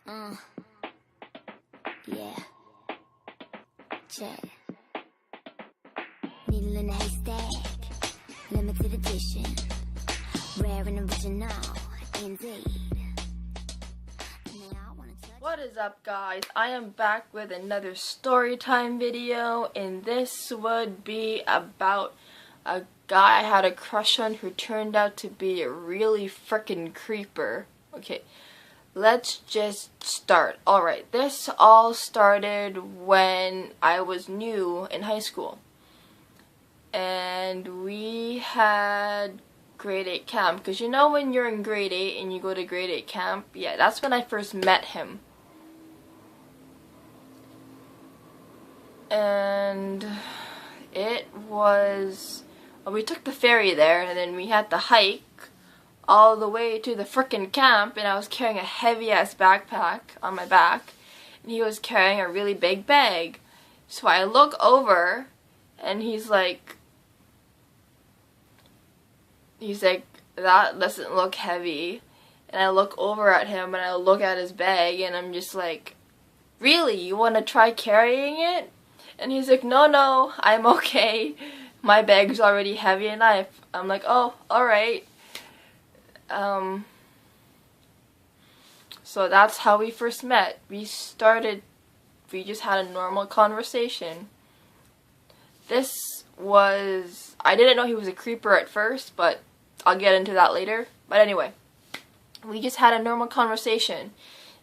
Yeah. Check. Needle in a haystack. Limited edition. Rare and original. Indeed. What is up, guys? I am back with another story time video, and this would be about a guy I had a crush on who turned out to be a really frickin' creeper. Okay, let's just start. Alright, this all started when I was new in high school. And we had grade 8 camp, because you know when you're in grade 8 and you go to grade 8 camp? Yeah, that's when I first met him. And it was, well, we took the ferry there, and then we had to hike all the way to the frickin' camp, and I was carrying a heavy ass backpack on my back, and he was carrying a really big bag. So I look over, and he's like, that doesn't look heavy. And I look over at him, and I look at his bag, and I'm just like, really, you want to try carrying it? And he's like, no, I'm okay. My bag's already heavy enough. I'm like, oh, alright. So that's how we first met. We just had a normal conversation. I didn't know he was a creeper at first, but I'll get into that later. But anyway, we just had a normal conversation.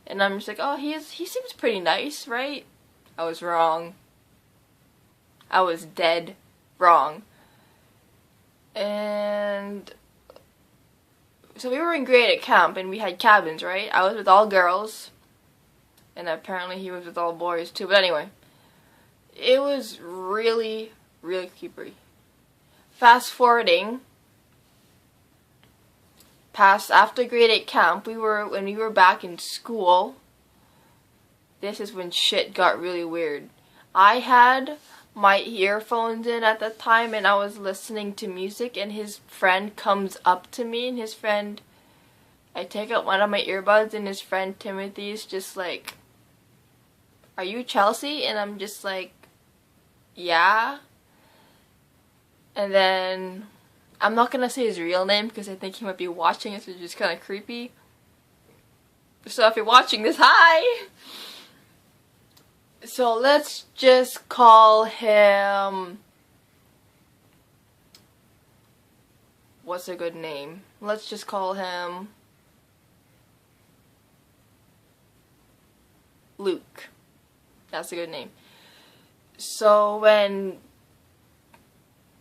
And I'm just like, oh, he seems pretty nice, right? I was wrong. I was dead wrong. And so we were in grade 8 camp, and we had cabins, right? I was with all girls, and apparently he was with all boys too. But anyway, it was really, really creepy. Fast forwarding past after grade 8 camp, when we were back in school, this is when shit got really weird. I had my earphones in at the time, and I was listening to music, and his friend comes up to me, and I take out one of my earbuds, and his friend Timothy's just like, "Are you Chelsea?" And I'm just like, "Yeah." And then, I'm not gonna say his real name, because I think he might be watching this, which is kind of creepy. So if you're watching this, hi! So let's just call him, what's a good name? Let's just call him Luke. That's a good name. So when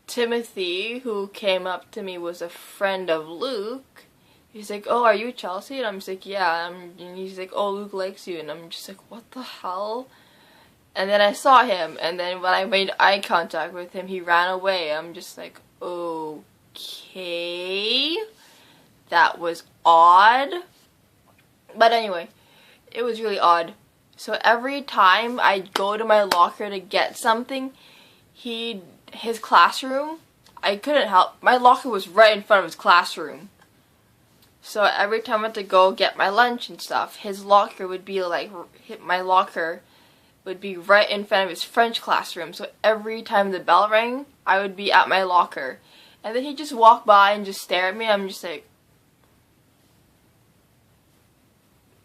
Timothy, who came up to me, was a friend of Luke, he's like, "Oh, are you Chelsea?" And I'm just like, "Yeah." And he's like, "Oh, Luke likes you." And I'm just like, what the hell? And then I saw him, and then when I made eye contact with him, he ran away. I'm just like, okay, that was odd. But anyway, it was really odd. So every time I'd go to my locker to get something, his classroom, I couldn't help, my locker was right in front of his classroom. So every time I had to go get my lunch and stuff, his locker would be like, my locker would be right in front of his French classroom. So every time the bell rang, I would be at my locker. And then he'd just walk by and just stare at me. I'm just like,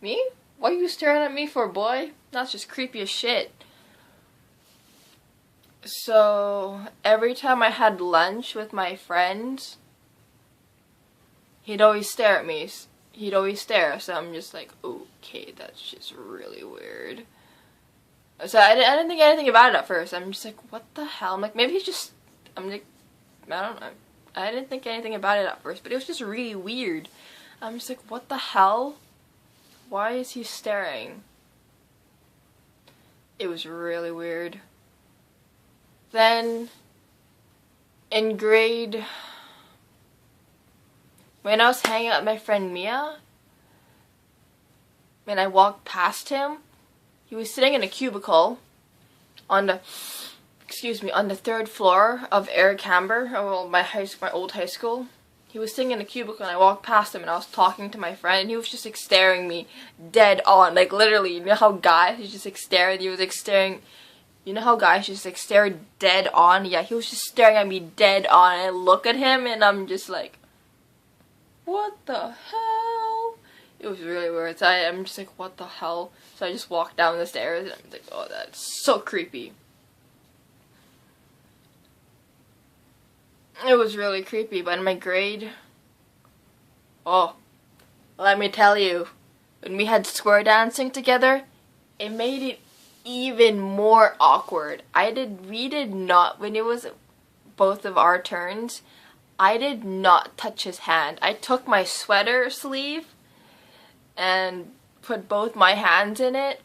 me? What are you staring at me for, boy? That's just creepy as shit. So every time I had lunch with my friends, he'd always stare at me. He'd always stare. So I'm just like, okay, that's just really weird. So I didn't think anything about it at first. I'm just like, what the hell? I'm like, maybe he's just, I'm like, I don't know. I didn't think anything about it at first, but it was just really weird. I'm just like, what the hell? Why is he staring? It was really weird. Then, in when I was hanging out with my friend Mia, when I walked past him, he was sitting in a cubicle on the 3rd floor of Eric Hamber, my old high school. He was sitting in a cubicle and I walked past him and I was talking to my friend and he was just like staring me dead on. Like literally, you know how guys just like stare and he was like staring, you know how guys just like stare dead on? Yeah, he was just staring at me dead on and I look at him and I'm just like, what the hell? It was really weird. So I'm just like, what the hell? So I just walked down the stairs and I'm like, oh, that's so creepy. It was really creepy, but in my grade, oh, let me tell you, when we had square dancing together, it made it even more awkward. We did not, when it was both of our turns, I did not touch his hand. I took my sweater sleeve and put both my hands in it,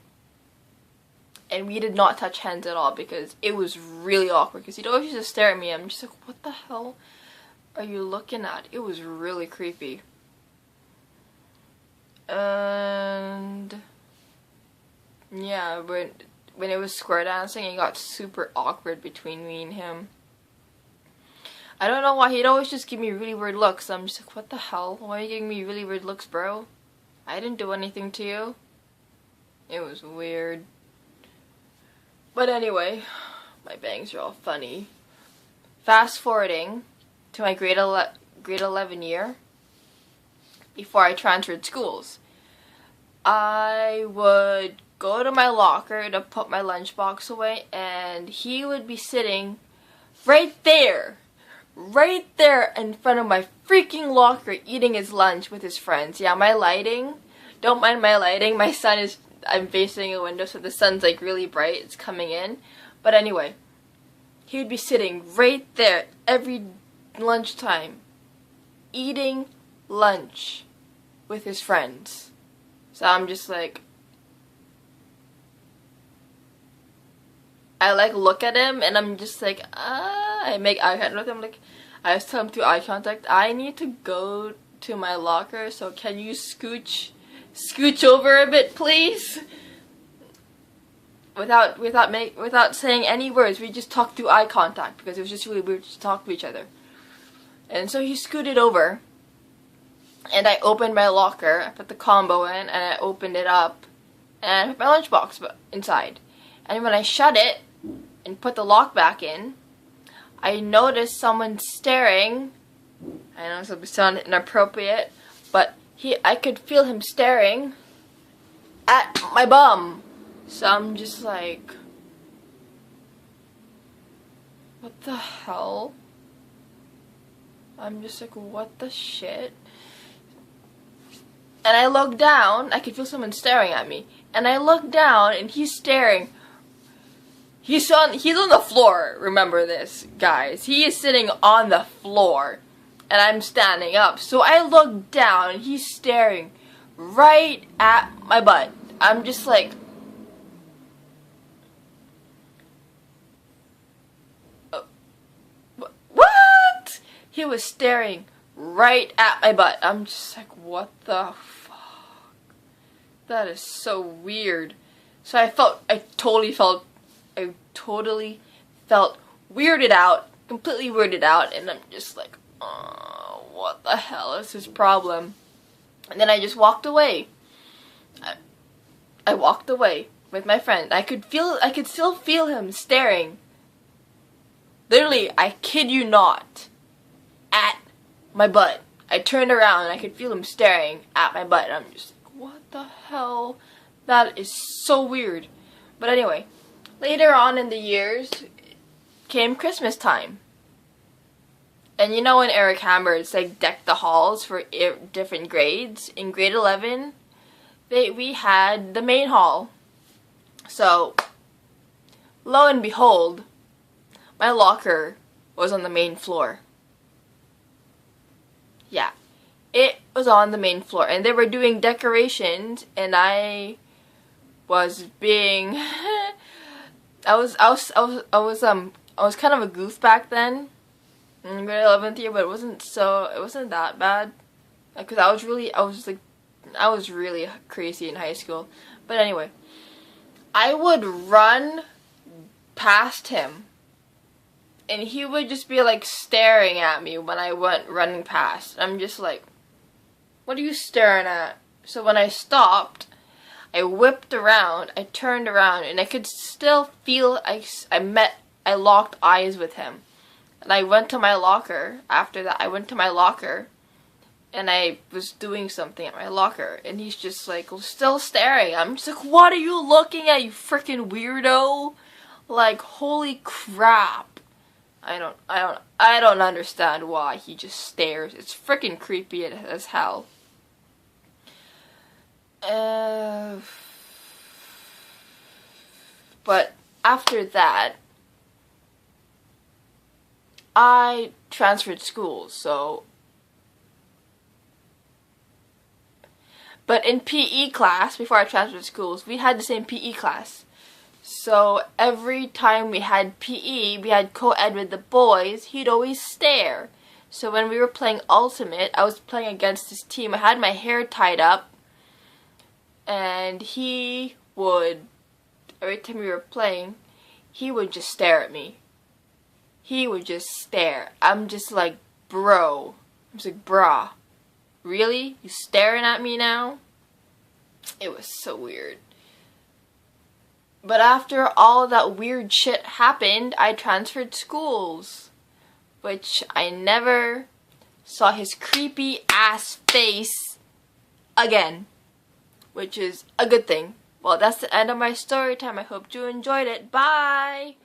and we did not touch hands at all because it was really awkward because he'd always just stare at me. I'm just like, what the hell are you looking at? It was really creepy. And yeah, when it was square dancing, it got super awkward between me and him. I don't know why, he'd always just give me really weird looks. I'm just like, what the hell? Why are you giving me really weird looks, bro? I didn't do anything to you. It was weird. But anyway, my bangs are all funny. Fast forwarding to my grade 11 year, before I transferred schools, I would go to my locker to put my lunchbox away, and he would be sitting right there in front of my freaking locker eating his lunch with his friends. Yeah, my lighting, don't mind my lighting, I'm facing a window so the sun's like really bright, it's coming in. But anyway, he would be sitting right there every lunchtime eating lunch with his friends. So I'm just like, I like look at him and I'm just like, I make eye contact with him. Like, I was telling him through eye contact, I need to go to my locker, so can you scooch over a bit, please? Without saying any words, we just talked through eye contact because it was just really weird to talk to each other. And so he scooted over, and I opened my locker. I put the combo in, and I opened it up, and I put my lunchbox inside. And when I shut it and put the lock back in, I noticed someone staring. I know this will sound inappropriate, but I could feel him staring at my bum. So I'm just like, what the hell? I'm just like, what the shit? And I look down, I could feel someone staring at me. And I look down and he's staring. He's on the floor, remember this, guys. He is sitting on the floor. And I'm standing up. So I look down and he's staring right at my butt. I'm just like, what? He was staring right at my butt. I'm just like, what the fuck? That is so weird. So I totally felt weirded out, completely weirded out, and I'm just like, oh, what the hell is his problem? And then I just walked away. I walked away with my friend. I could still feel him staring. Literally, I kid you not, at my butt. I turned around and I could feel him staring at my butt. And I'm just like, what the hell? That is so weird. But anyway, later on in the years came Christmas time. And you know when Eric Hammer's like decked the halls for different grades? In grade 11, we had the main hall. So, lo and behold, my locker was on the main floor. Yeah, it was on the main floor. And they were doing decorations and I was being... I was kind of a goof back then. In grade 11th year, but it wasn't that bad, because I was really crazy in high school. But anyway, I would run past him And he would just be like staring at me when I went running past. I'm just like, what are you staring at? So when I stopped, I whipped around, I turned around, and I could still feel I locked eyes with him. And I went to my locker. After that, I went to my locker, and I was doing something at my locker, and he's just like still staring. I'm just like, what are you looking at, you freaking weirdo? Like, holy crap. I don't understand why he just stares. It's freaking creepy as hell. But after that, I transferred schools, so. But in PE class, before I transferred schools, we had the same PE class. So every time we had PE, we had co-ed with the boys, he'd always stare. So when we were playing Ultimate, I was playing against his team. I had my hair tied up, and he would, every time we were playing, he would just stare at me. He would just stare. I'm just like, bro. I'm just like, brah. Really? You staring at me now? It was so weird. But after all that weird shit happened, I transferred schools. Which I never saw his creepy ass face again. Which is a good thing. Well, that's the end of my story time. I hope you enjoyed it. Bye!